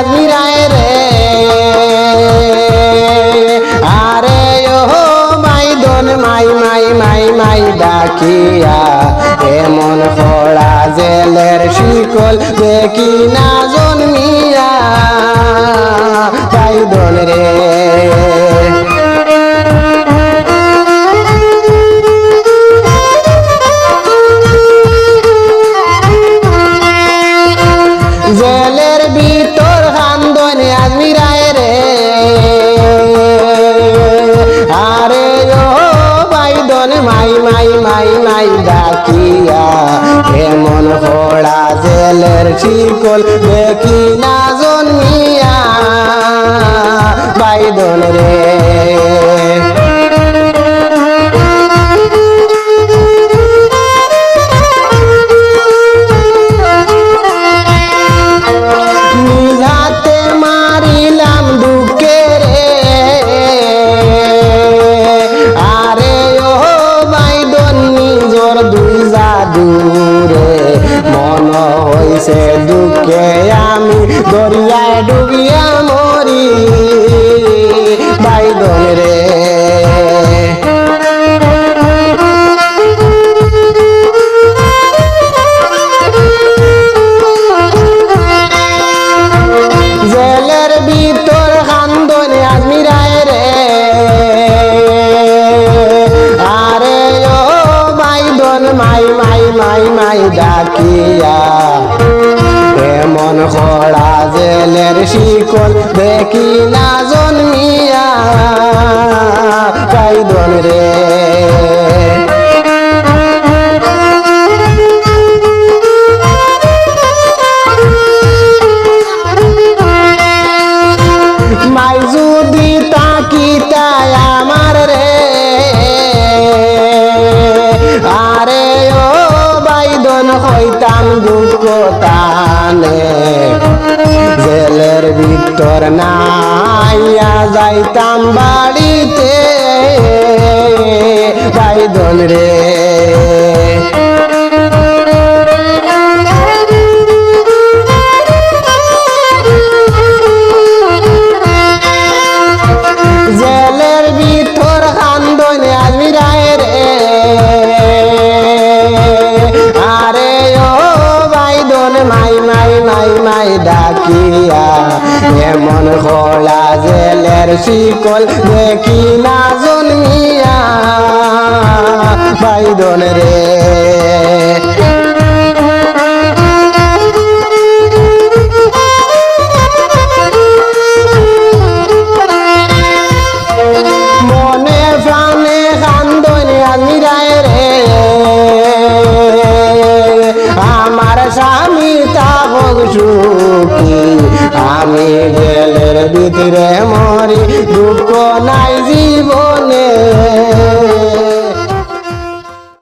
আজমিরায় রে আরে ও মাইদন মাই মাই মাই মাই ডাকিয়া এমন খোড়া জেলের শিকল দেখি না জন্মিয়া মাইদন রে জেলের ভিতর খান্দনে আজমিরায় রে আরে ও মাইদন মাই মাই মাই মাই ডাকিয়া এমন খোড়া জেলের শিকল দেখি না জন্মিয়া মাইদন রে নিজাতে মারিলাম দুঃখে রে আরে ও মাইদন নিজর দুই জাদুরে মন হইছে দুঃখে আমি দরিয়ায় ডুবিয়া মরি মাইদন রে জেলের ভিতর খান্দনে আজমিরায় রে আরে ও মাইদন মাই মাই মাই মাই ডাকিয়া এমন খোড়া জেলের শিকল দেখি না জন্মিয়া মাইদন রে মাই যদি তাকিতায় আমার রে আরে ও বাইদন হইতাম দুঃখ তানে জেলের ভিতর নাইয়া যাইতাম বাড়িতে বাইদন রে জেলের ভিতর খান্দনে আজমিরায় রে আরে ও বাইদন মাই মাই মাই মাই ডাকিয়া এমন খোলা জেলের শিকল দেখি না জন্মিয়া বাইদন রে মনে প্রাণে কান্দনে আজমিরায় রে আমার স্বামী তাপক সুখী আমি জেলের ভিতরে মরি দুঃখ নাই জীবনে